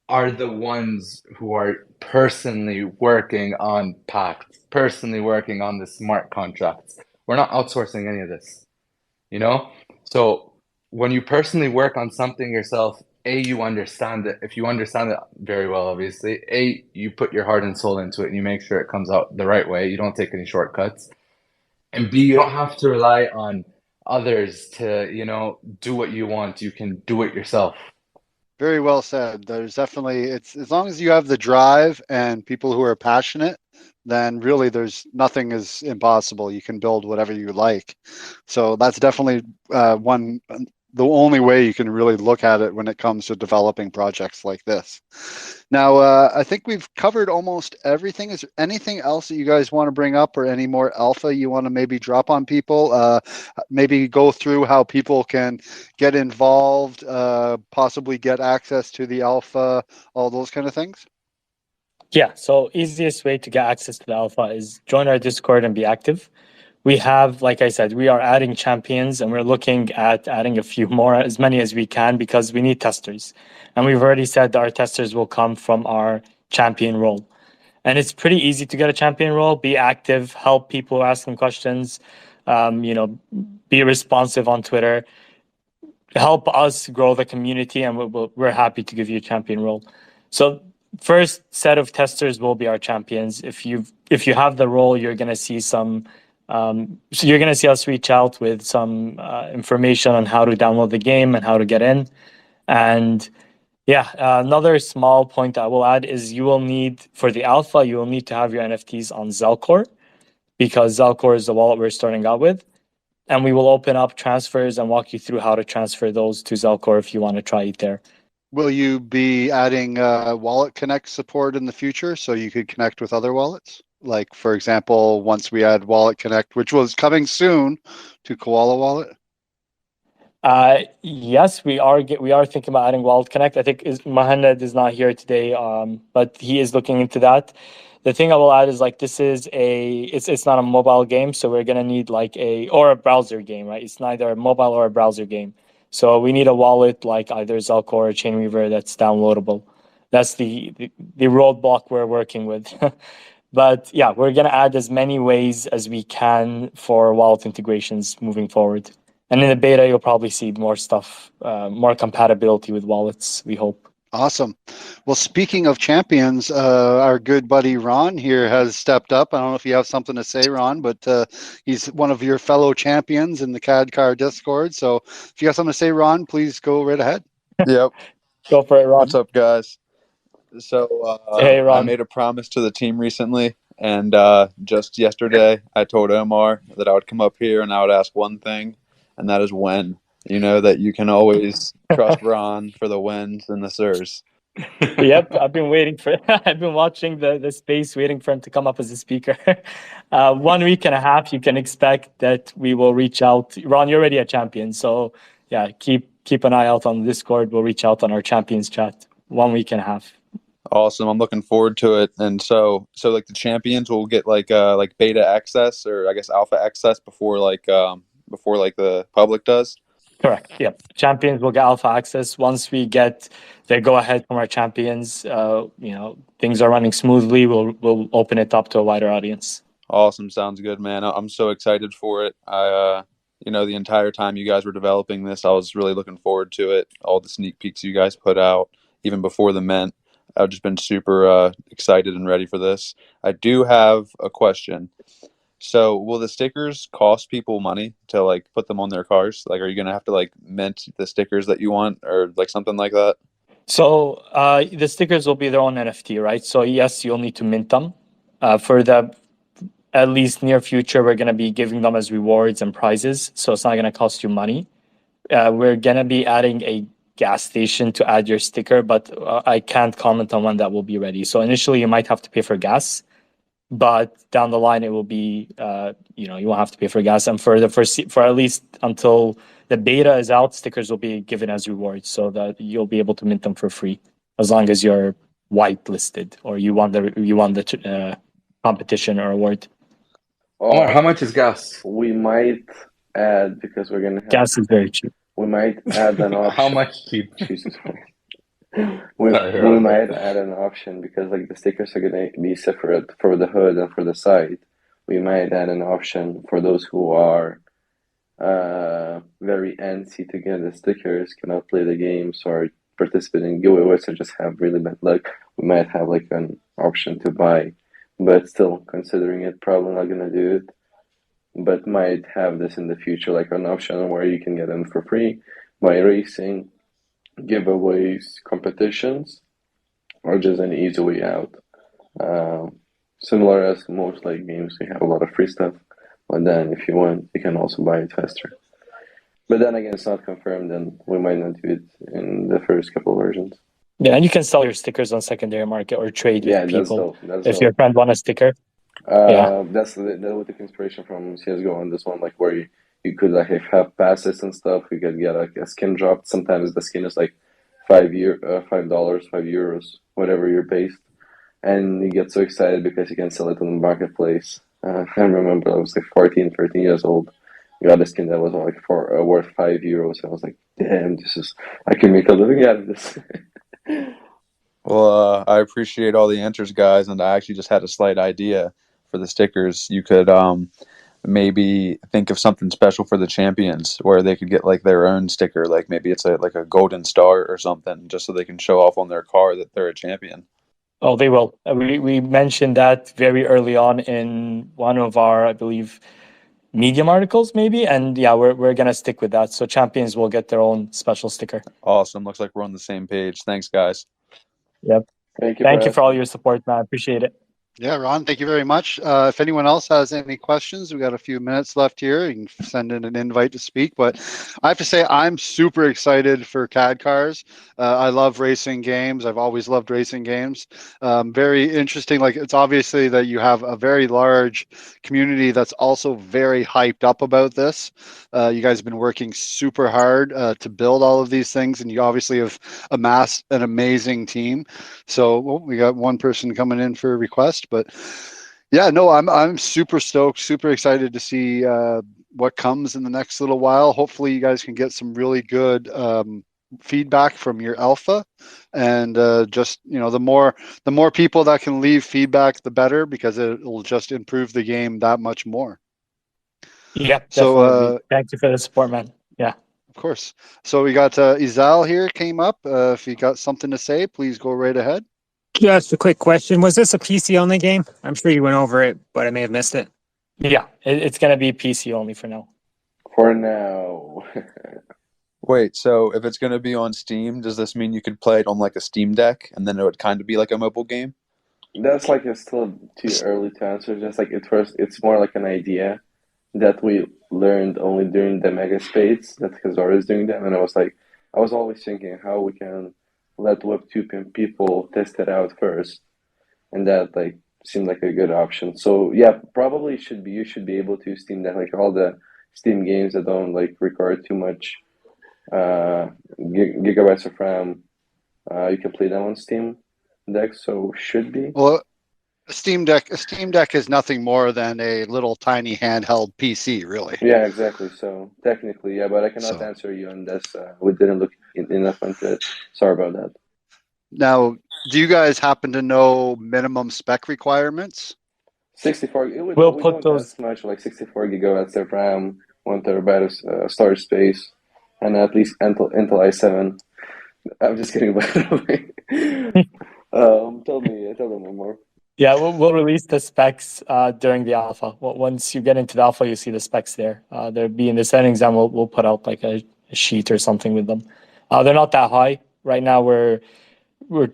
are the ones who are personally working on Pact, personally working on the smart contracts. We're not outsourcing any of this, you know? So when you personally work on something yourself, A, you understand it. If you understand it very well, obviously, A, you put your heart and soul into it and you make sure it comes out the right way. You don't take any shortcuts. And B, you don't have to rely on others to, do what you want. You can do it yourself. Very well said. There's definitely, it's as long as you have the drive and people who are passionate, then really there's nothing is impossible. You can build whatever you like. So that's definitely the only way you can really look at it when it comes to developing projects like this. Now, I think we've covered almost everything. Is there anything else that you guys want to bring up or any more alpha you want to maybe drop on people? Maybe go through how people can get involved, possibly get access to the alpha, all those kind of things? Yeah. So easiest way to get access to the alpha is join our Discord and be active. We have, like I said, we are adding champions and we're looking at adding a few more, as many as we can, because we need testers. And we've already said that our testers will come from our champion role. And it's pretty easy to get a champion role. Be active, help people ask them questions, be responsive on Twitter, help us grow the community, and we're happy to give you a champion role. So first set of testers will be our champions. If you have the role, you're gonna see so you're gonna see us reach out with some information on how to download the game and how to get in. And yeah, another small point I will add is you will need, for the alpha, you will need to have your NFTs on Zelcore, because Zelcore is the wallet we're starting out with. And we will open up transfers and walk you through how to transfer those to Zelcore if you want to try it there. Will you be adding Wallet Connect support in the future so you could connect with other wallets? Like, for example, once we add Wallet Connect, which was coming soon to Koala Wallet? Yes, we are thinking about adding Wallet Connect. I think Mohammed is not here today, but he is looking into that. The thing I will add is like this is it's not a mobile game, so we're gonna need like a browser game, right? It's neither a mobile or a browser game. So we need a wallet like either Zelco or Chainweaver that's downloadable. That's the roadblock we're working with. But yeah, we're gonna add as many ways as we can for wallet integrations moving forward. And in the beta, you'll probably see more stuff, more compatibility with wallets, we hope. Awesome. Well, speaking of champions, our good buddy Ron here has stepped up. I don't know if you have something to say, Ron, but he's one of your fellow champions in the Kadcar Discord. So if you got something to say, Ron, please go right ahead. Yep. Go for it, Ron. What's up, guys? So Hey, I Ron. made a promise to the team recently, and just yesterday I told Omar that I would come up here and I would ask one thing, and that is when. You know that you can always trust Ron for the wins and the sirs. Yep, I've been waiting for I've been watching the space, waiting for him to come up as a speaker. 1 week and a half, you can expect that we will reach out. Ron, you're already a champion, so yeah, keep an eye out on Discord. We'll reach out on our champions chat. 1 week and a half. Awesome. I'm looking forward to it. And so like the champions will get like beta access or I guess alpha access before the public does. Correct. Yep. Champions will get alpha access once we get the go ahead from our champions. Things are running smoothly. We'll open it up to a wider audience. Awesome. Sounds good, man. I'm so excited for it. The entire time you guys were developing this, I was really looking forward to it. All the sneak peeks you guys put out, even before the mint. I've just been super excited and ready for this. I do have a question. So will the stickers cost people money to like put them on their cars? Like, are you going to have to like mint the stickers that you want or like something like that? So the stickers will be their own NFT, right? So yes, you'll need to mint them. For the at least near future, we're going to be giving them as rewards and prizes. So it's not going to cost you money. We're going to be adding a gas station to add your sticker, but I can't comment on when that will be ready. So initially you might have to pay for gas, but down the line it will be, you won't have to pay for gas. And for at least until the beta is out, stickers will be given as rewards so that you'll be able to mint them for free as long as you're whitelisted or you won the competition or award. Omar, how much is gas? We might add, because we're gonna have Gas is very cheap. we might add an option. How much cheap? Jesus Christ. We might add an option because like the stickers are gonna be separate for the hood and for the side. We might add an option for those who are very antsy to get the stickers, cannot play the games or participate in giveaways or just have really bad luck. We might have like an option to buy, but still considering it, probably not gonna do it. But might have this in the future, like an option where you can get them for free by racing, giveaways, competitions, or just an easy way out. Similar as most like games, we have a lot of free stuff, but then if you want, you can also buy it faster. But then again, it's not confirmed, and we might not do it in the first couple of versions. Yeah, and you can sell your stickers on secondary market or trade with people. That's if your friend wants a sticker. That was the inspiration from CSGO on this one, like where you could like have passes and stuff. You could get like a skin dropped. Sometimes the skin is like $5, €5, whatever you're based, and you get so excited because you can sell it on the marketplace. I remember I was like 14, 13 years old. Got a skin that was like worth €5. I was like, damn, I can make a living out of this. Well, I appreciate all the answers, guys, and I actually just had a slight idea for the stickers. You could maybe think of something special for the champions where they could get like their own sticker, like maybe it's like a golden star or something, just so they can show off on their car that they're a champion. Oh, they will. We mentioned that very early on in one of our, I believe, Medium articles maybe, and yeah, we're gonna stick with that. So champions will get their own special sticker. Awesome. Looks like we're on the same page. Thanks, guys. Yep. Thank you for all your support, man. I appreciate it. Yeah, Ron, thank you very much. If anyone else has any questions, we got a few minutes left here. You can send in an invite to speak. But I have to say, I'm super excited for Kadcars. I love racing games. I've always loved racing games. Very interesting. Like, it's obviously that you have a very large community that's also very hyped up about this. You guys have been working super hard to build all of these things, and you obviously have amassed an amazing team. So we got one person coming in for a request, but yeah, no, I'm super stoked, super excited to see what comes in the next little while. Hopefully, you guys can get some really good feedback from your alpha, and just the more people that can leave feedback, the better, because it will just improve the game that much more. Yeah, So, definitely. Thank you for the support, man. Yeah. Of course. So we got Izal here came up. If you got something to say, please go right ahead. Just a quick question. Was this a PC only game? I'm sure you went over it, but I may have missed it. Yeah, it's going to be PC only for now. For now. Wait, so if it's going to be on Steam, does this mean you could play it on like a Steam Deck and then it would kind of be like a mobile game? That's like it's still too early to answer. Just like at first, it's more like an idea that we learned only during the mega spades that Hazard is doing them, and I was always thinking how we can let Web2 people test it out first, and that like seemed like a good option. So yeah, probably you should be able to Steam that like all the Steam games that don't like require too much gigabytes of RAM. You can play them on Steam Deck, so should be. Well, a Steam Deck is nothing more than a little tiny handheld PC, really. Yeah, exactly. So technically, yeah, but I cannot answer you on this. We didn't look enough into it. Sorry about that. Now, do you guys happen to know minimum spec requirements? 64. We'll we put don't those. ask much, like 64 gigabytes of RAM, 1 terabyte of storage space, and at least Intel i7. I'm just kidding, by the way. Tell me more. Yeah, we'll release the specs during the alpha. Once you get into the alpha, you see the specs there. They'll be in the settings, and we'll put out like a sheet or something with them. They're not that high right now. We're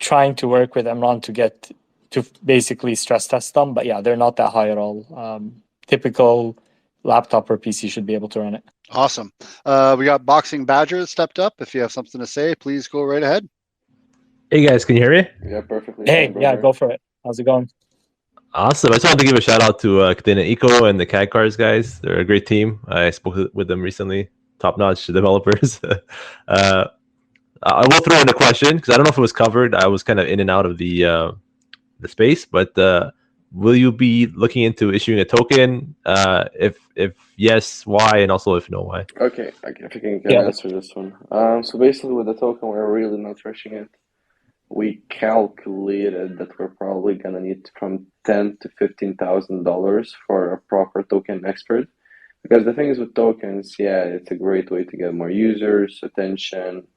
trying to work with Emron to basically stress test them, but yeah, they're not that high at all. Typical laptop or PC should be able to run it. Awesome. We got Boxing Badger stepped up. If you have something to say, please go right ahead. Hey guys, can you hear me? Yeah, perfectly. Hey, yeah, go for it. How's it going? Awesome. I just wanted to give a shout out to Kadena Eco and the Kadcars guys. They're a great team. I spoke with them recently. Top-notch developers. I will throw in a question because I don't know if it was covered. I was kind of in and out of the space, but will you be looking into issuing a token? If yes, why? And also if no, why? Okay, I think I can answer this one. So basically, with the token, we're really not rushing it. We calculated that we're probably gonna need from $10,000 to $15,000 for a proper token expert. Because the thing is with tokens, yeah, it's a great way to get more users, attention,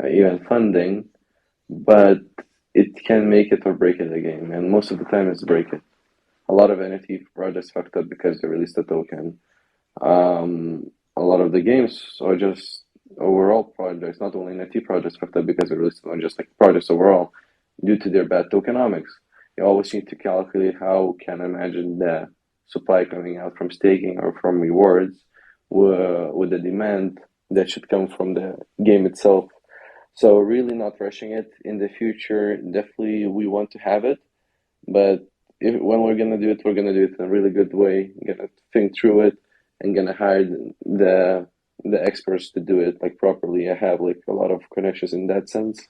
even funding, but it can make it or break it the game, and most of the time it's break it. A lot of NFT projects fucked up because they released a token. A lot of the games are just overall projects, not only NFT projects, fucked up because they released them, just like projects overall, due to their bad tokenomics. You always need to calculate how can I imagine the supply coming out from staking or from rewards with the demand that should come from the game itself. So really not rushing it. In the future, definitely we want to have it, but when we're gonna do it, we're gonna do it in a really good way. Gonna think through it and gonna hire the experts to do it like properly. I have like a lot of connections in that sense,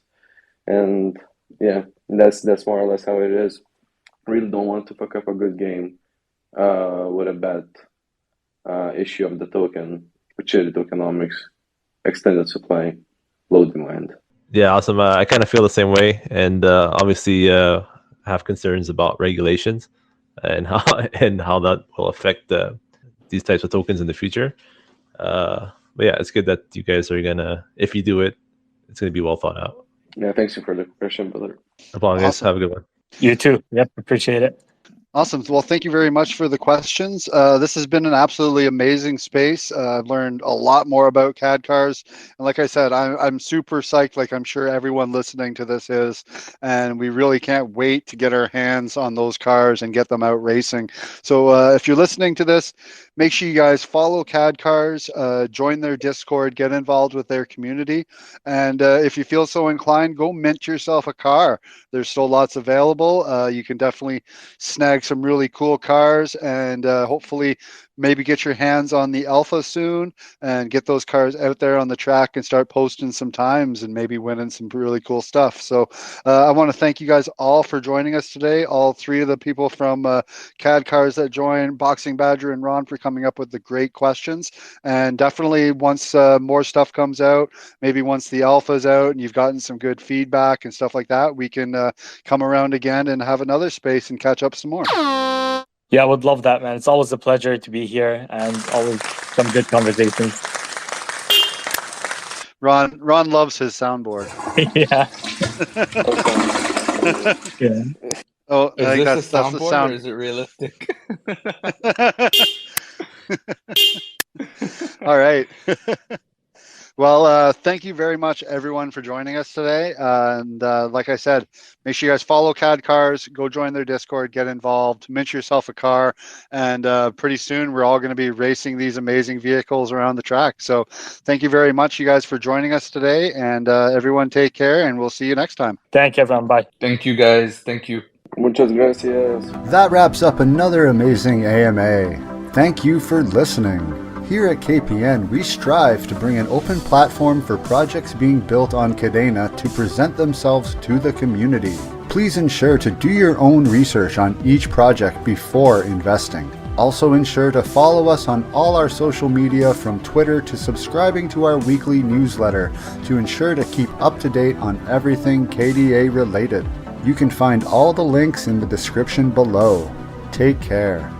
and yeah, that's more or less how it is. Really don't want to fuck up a good game with a bad issue of the token, which is tokenomics, extended supply, low demand. Yeah, awesome. I kind of feel the same way, and obviously have concerns about regulations and how that will affect these types of tokens in the future. But yeah, it's good that you guys are gonna, if you do it, it's gonna be well thought out. Yeah, thanks you for the question, brother. No problem, guys. Have a good one. You too. Yep, appreciate it. Awesome. Well, thank you very much for the questions. This has been an absolutely amazing space. I've learned a lot more about Kadcars. And like I said, I'm super psyched, like I'm sure everyone listening to this is. And we really can't wait to get our hands on those cars and get them out racing. So if you're listening to this, make sure you guys follow Kadcars, join their Discord, get involved with their community. And if you feel so inclined, go mint yourself a car. There's still lots available. You can definitely snag some really cool cars and hopefully maybe get your hands on the Alpha soon and get those cars out there on the track and start posting some times and maybe winning some really cool stuff. So I want to thank you guys all for joining us today. All three of the people from Kadcars that joined, Boxing Badger and Ron, for coming up with the great questions. And definitely once more stuff comes out, maybe once the Alpha is out and you've gotten some good feedback and stuff like that, we can come around again and have another space and catch up some more. Yeah, I would love that, man. It's always a pleasure to be here and always some good conversations. Ron loves his soundboard. Yeah. Yeah. Oh, Is I think this that's a the soundboard sound. or is it realistic? All right. Well, thank you very much, everyone, for joining us today. And like I said, make sure you guys follow Kadcars, go join their Discord, get involved, mint yourself a car, and pretty soon we're all going to be racing these amazing vehicles around the track. So thank you very much, you guys, for joining us today. And everyone take care, and we'll see you next time. Thank you, everyone. Bye. Thank you, guys. Thank you. Muchas gracias. That wraps up another amazing AMA. Thank you for listening. Here at KPN, we strive to bring an open platform for projects being built on Kadena to present themselves to the community. Please ensure to do your own research on each project before investing. Also ensure to follow us on all our social media, from Twitter to subscribing to our weekly newsletter, to ensure to keep up to date on everything KDA related. You can find all the links in the description below. Take care.